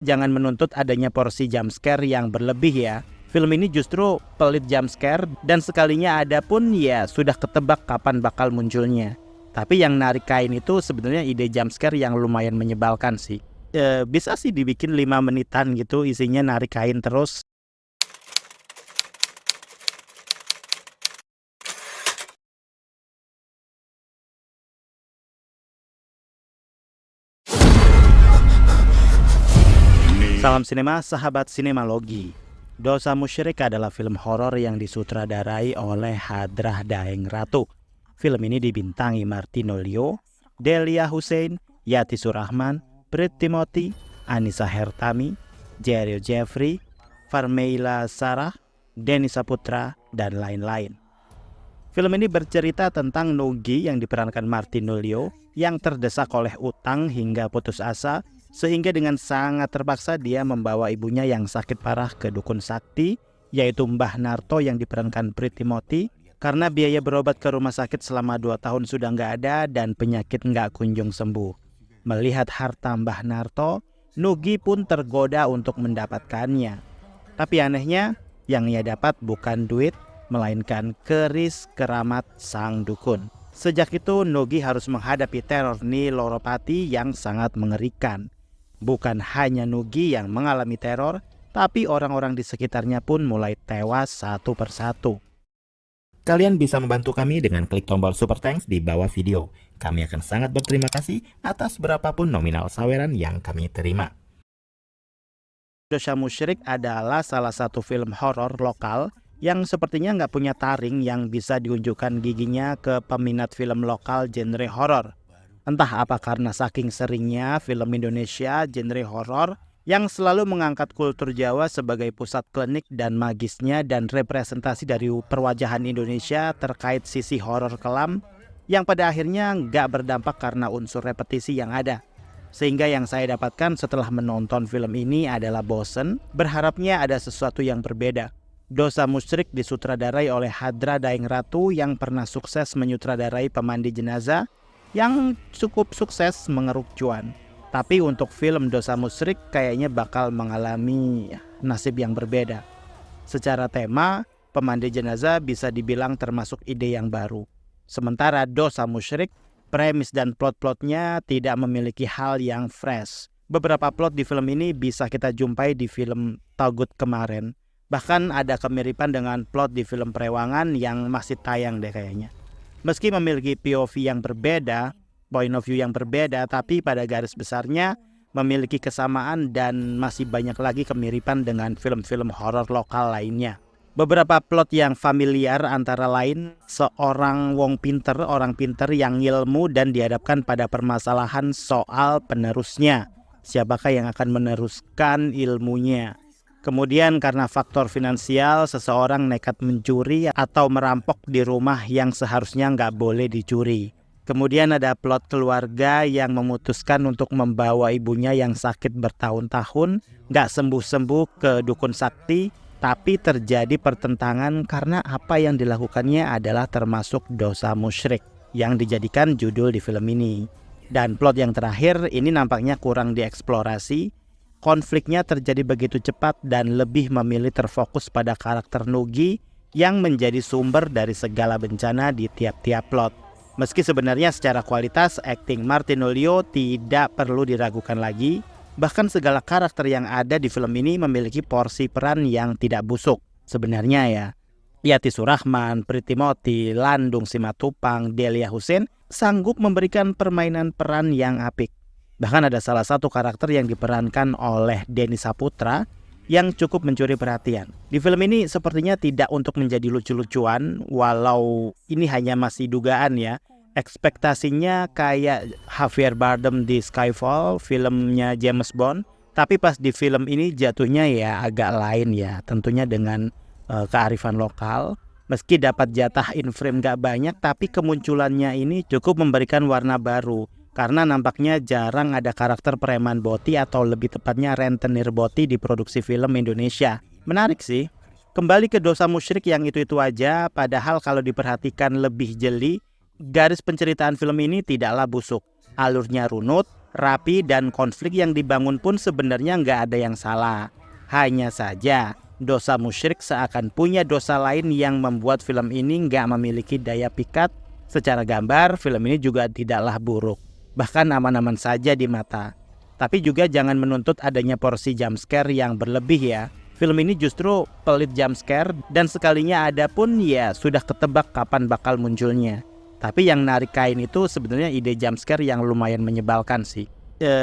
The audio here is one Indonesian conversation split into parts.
Jangan menuntut adanya porsi jumpscare yang berlebih ya. Film ini justru pelit jumpscare dan sekalinya ada pun ya sudah ketebak kapan bakal munculnya. Tapi yang narik kain itu sebenarnya ide jumpscare yang lumayan menyebalkan sih. Bisa sih dibikin 5 menitan gitu isinya narik kain terus. Salam sinema, sahabat sinemalogi. Dosa Musyrik adalah film horor yang disutradarai oleh Hadrah Daeng Ratu. Film ini dibintangi Martino Leo, Delia Hussein, Yati Surahman, Brit Timothy, Anissa Hertami, Jerio Jeffrey, Farmeila Sarah, Denny Saputra, dan lain-lain. Film ini bercerita tentang Nugi yang diperankan Martino Leo yang terdesak oleh utang hingga putus asa, sehingga dengan sangat terpaksa dia membawa ibunya yang sakit parah ke dukun sakti, yaitu Mbah Narto yang diperankan Brit Timothy, karena biaya berobat ke rumah sakit selama 2 tahun sudah nggak ada dan penyakit nggak kunjung sembuh. Melihat harta Mbah Narto, Nugi pun tergoda untuk mendapatkannya. Tapi anehnya, yang ia dapat bukan duit, melainkan keris keramat sang dukun. Sejak itu, Nugi harus menghadapi teror Nyi Loropati yang sangat mengerikan. Bukan hanya Nugi yang mengalami teror, tapi orang-orang di sekitarnya pun mulai tewas satu persatu. Kalian bisa membantu kami dengan klik tombol Super Thanks di bawah video. Kami akan sangat berterima kasih atas berapapun nominal saweran yang kami terima. Dosa Musyrik adalah salah satu film horor lokal yang sepertinya nggak punya taring yang bisa diunjukkan giginya ke peminat film lokal genre horor. Entah apa karena saking seringnya film Indonesia genre horor yang selalu mengangkat kultur Jawa sebagai pusat klinik dan magisnya dan representasi dari perwajahan Indonesia terkait sisi horor kelam yang pada akhirnya nggak berdampak karena unsur repetisi yang ada. Sehingga yang saya dapatkan setelah menonton film ini adalah bosen, berharapnya ada sesuatu yang berbeda. Dosa Musyrik disutradarai oleh Hadrah Daeng Ratu yang pernah sukses menyutradarai Pemandi Jenazah yang cukup sukses mengeruk cuan. Tapi untuk film Dosa Musyrik kayaknya bakal mengalami nasib yang berbeda. Secara tema, Pemandi Jenazah bisa dibilang termasuk ide yang baru. Sementara Dosa Musyrik, premis dan plot-plotnya tidak memiliki hal yang fresh. Beberapa plot di film ini bisa kita jumpai di film Togut kemarin. Bahkan ada kemiripan dengan plot di film Prewangan yang masih tayang deh kayaknya. Meski memiliki POV yang berbeda, point of view yang berbeda, tapi pada garis besarnya memiliki kesamaan dan masih banyak lagi kemiripan dengan film-film horor lokal lainnya. Beberapa plot yang familiar antara lain seorang orang pinter yang ilmu dan dihadapkan pada permasalahan soal penerusnya. Siapakah yang akan meneruskan ilmunya? Kemudian karena faktor finansial, seseorang nekat mencuri atau merampok di rumah yang seharusnya nggak boleh dicuri. Kemudian ada plot keluarga yang memutuskan untuk membawa ibunya yang sakit bertahun-tahun nggak sembuh-sembuh ke dukun sakti, tapi terjadi pertentangan karena apa yang dilakukannya adalah termasuk dosa musyrik yang dijadikan judul di film ini. Dan plot yang terakhir ini nampaknya kurang dieksplorasi. Konfliknya terjadi begitu cepat dan lebih memilih terfokus pada karakter Nugi yang menjadi sumber dari segala bencana di tiap-tiap plot. Meski sebenarnya secara kualitas akting Martino Leo tidak perlu diragukan lagi, bahkan segala karakter yang ada di film ini memiliki porsi peran yang tidak busuk. Sebenarnya ya, Yati Surahman, Brit Timothy, Landung Simatupang, Delia Hussein sanggup memberikan permainan peran yang apik. Bahkan ada salah satu karakter yang diperankan oleh Denny Saputra yang cukup mencuri perhatian. Di film ini sepertinya tidak untuk menjadi lucu-lucuan, walau ini hanya masih dugaan ya. Ekspektasinya kayak Javier Bardem di Skyfall, filmnya James Bond. Tapi pas di film ini jatuhnya ya agak lain ya, tentunya dengan kearifan lokal. Meski dapat jatah in frame gak banyak, tapi kemunculannya ini cukup memberikan warna baru. Karena nampaknya jarang ada karakter preman boti atau lebih tepatnya rentenir boti di produksi film Indonesia. Menarik sih. Kembali ke Dosa Musyrik yang itu-itu aja, padahal kalau diperhatikan lebih jeli, garis penceritaan film ini tidaklah busuk. Alurnya runut, rapi, dan konflik yang dibangun pun sebenarnya nggak ada yang salah. Hanya saja Dosa Musyrik seakan punya dosa lain yang membuat film ini nggak memiliki daya pikat. Secara gambar, film ini juga tidaklah buruk, bahkan aman-aman saja di mata. Tapi juga jangan menuntut adanya porsi jumpscare yang berlebih ya. Film ini justru pelit jumpscare, dan sekalinya ada pun ya sudah ketebak kapan bakal munculnya. Tapi yang narik kain itu sebenarnya ide jumpscare yang lumayan menyebalkan sih.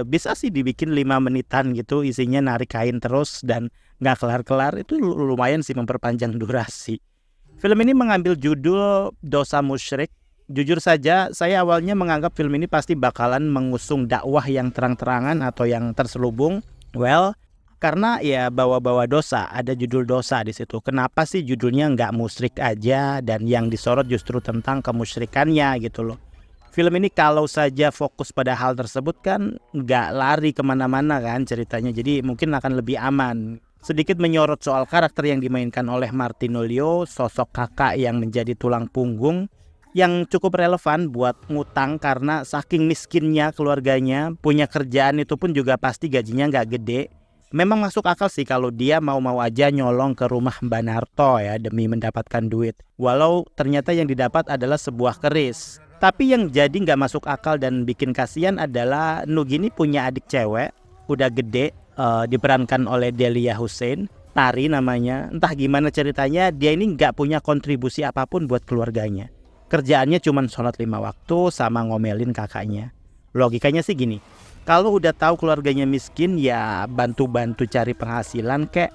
Bisa sih dibikin 5 menitan gitu, isinya narik kain terus dan gak kelar-kelar, itu lumayan sih memperpanjang durasi. Film ini mengambil judul Dosa Musyrik. Jujur saja, saya awalnya menganggap film ini pasti bakalan mengusung dakwah yang terang-terangan atau yang terselubung. Well, karena ya bawa-bawa dosa, ada judul dosa di situ. Kenapa sih judulnya nggak musyrik aja dan yang disorot justru tentang kemusyrikannya gitu loh. Film ini kalau saja fokus pada hal tersebut kan nggak lari kemana-mana kan ceritanya. Jadi mungkin akan lebih aman. Sedikit menyorot soal karakter yang dimainkan oleh Martinolio, sosok kakak yang menjadi tulang punggung, yang cukup relevan buat ngutang karena saking miskinnya keluarganya. Punya kerjaan itu pun juga pasti gajinya nggak gede. Memang masuk akal sih kalau dia mau-mau aja nyolong ke rumah Mbak Narto ya demi mendapatkan duit. Walau ternyata yang didapat adalah sebuah keris. Tapi yang jadi nggak masuk akal dan bikin kasihan adalah Nugini punya adik cewek, udah gede, diperankan oleh Delia Hussein, Tari namanya. Entah gimana ceritanya, dia ini nggak punya kontribusi apapun buat keluarganya. Kerjaannya cuma sholat 5 waktu sama ngomelin kakaknya. Logikanya sih gini, kalau udah tahu keluarganya miskin ya bantu-bantu cari penghasilan kek,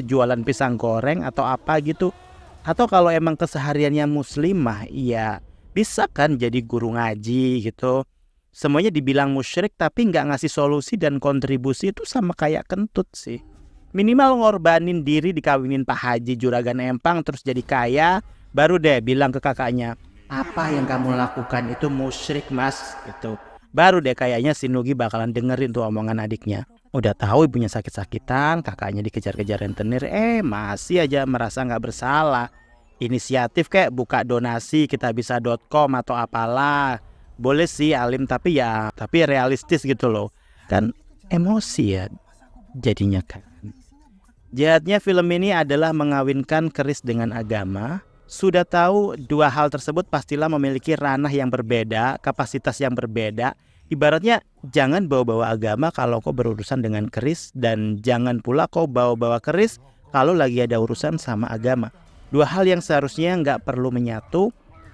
jualan pisang goreng atau apa gitu. Atau kalau emang kesehariannya muslimah ya bisa kan jadi guru ngaji gitu. Semuanya dibilang musyrik tapi nggak ngasih solusi dan kontribusi, itu sama kayak kentut sih. Minimal ngorbanin diri dikawinin Pak Haji Juragan Empang terus jadi kaya, baru deh bilang ke kakaknya, apa yang kamu lakukan itu musyrik mas gitu. Baru deh kayaknya si Nugi bakalan dengerin tuh omongan adiknya. Udah tahu ibunya sakit-sakitan, kakaknya dikejar-kejar rentenir, masih aja merasa nggak bersalah. Inisiatif kayak buka donasi kitabisa.com atau apalah. Boleh sih alim tapi realistis gitu loh. Kan emosi ya jadinya kan. Jahatnya film ini adalah mengawinkan keris dengan agama. Sudah tahu dua hal tersebut pastilah memiliki ranah yang berbeda, kapasitas yang berbeda. Ibaratnya jangan bawa-bawa agama kalau kau berurusan dengan keris, dan jangan pula kau bawa-bawa keris kalau lagi ada urusan sama agama. Dua hal yang seharusnya nggak perlu menyatu.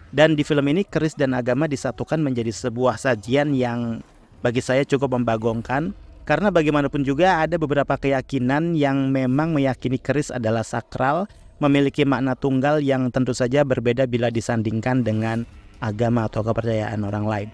Dan di film ini keris dan agama disatukan menjadi sebuah sajian yang bagi saya cukup membagongkan. Karena bagaimanapun juga ada beberapa keyakinan yang memang meyakini keris adalah sakral, memiliki makna tunggal yang tentu saja berbeda bila disandingkan dengan agama atau kepercayaan orang lain.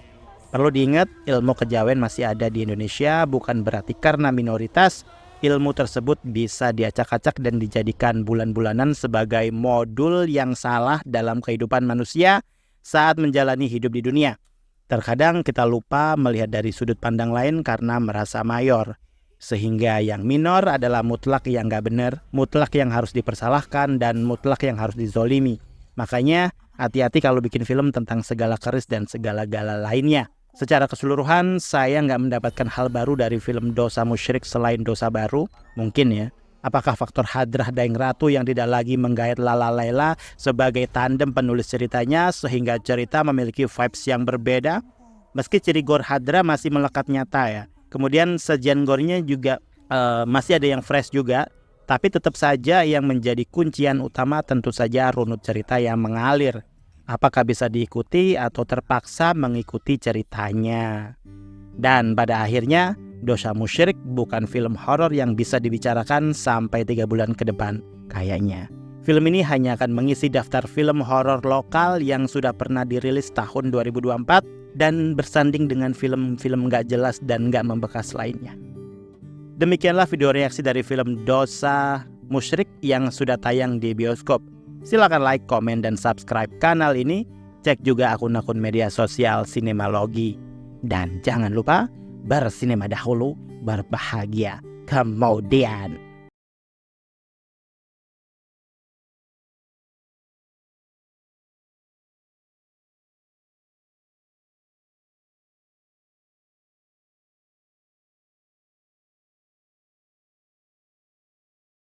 Perlu diingat, ilmu kejawen masih ada di Indonesia, bukan berarti karena minoritas, ilmu tersebut bisa diacak-acak dan dijadikan bulan-bulanan sebagai modul yang salah dalam kehidupan manusia saat menjalani hidup di dunia. Terkadang kita lupa melihat dari sudut pandang lain karena merasa mayor. Sehingga yang minor adalah mutlak yang gak benar, mutlak yang harus dipersalahkan, dan mutlak yang harus dizolimi. Makanya hati-hati kalau bikin film tentang segala keris dan segala-gala lainnya. Secara keseluruhan saya gak mendapatkan hal baru dari film Dosa Musyrik selain dosa baru. Mungkin ya, apakah faktor hadrah Daeng Ratu yang tidak lagi menggait Lala Laila sebagai tandem penulis ceritanya sehingga cerita memiliki vibes yang berbeda. Meski ciri gore hadrah masih melekat nyata ya. Kemudian sajian gore-nya juga masih ada yang fresh juga. Tapi tetap saja yang menjadi kuncian utama tentu saja runut cerita yang mengalir. Apakah bisa diikuti atau terpaksa mengikuti ceritanya. Dan pada akhirnya Dosa Musyrik bukan film horor yang bisa dibicarakan sampai 3 bulan ke depan kayaknya. Film ini hanya akan mengisi daftar film horor lokal yang sudah pernah dirilis tahun 2024 dan bersanding dengan film-film gak jelas dan gak membekas lainnya. Demikianlah video reaksi dari film Dosa Musyrik yang sudah tayang di bioskop. Silakan like, komen, dan subscribe kanal ini. Cek juga akun-akun media sosial Sinemalogi. Dan jangan lupa bersinema dahulu, berbahagia kemudian.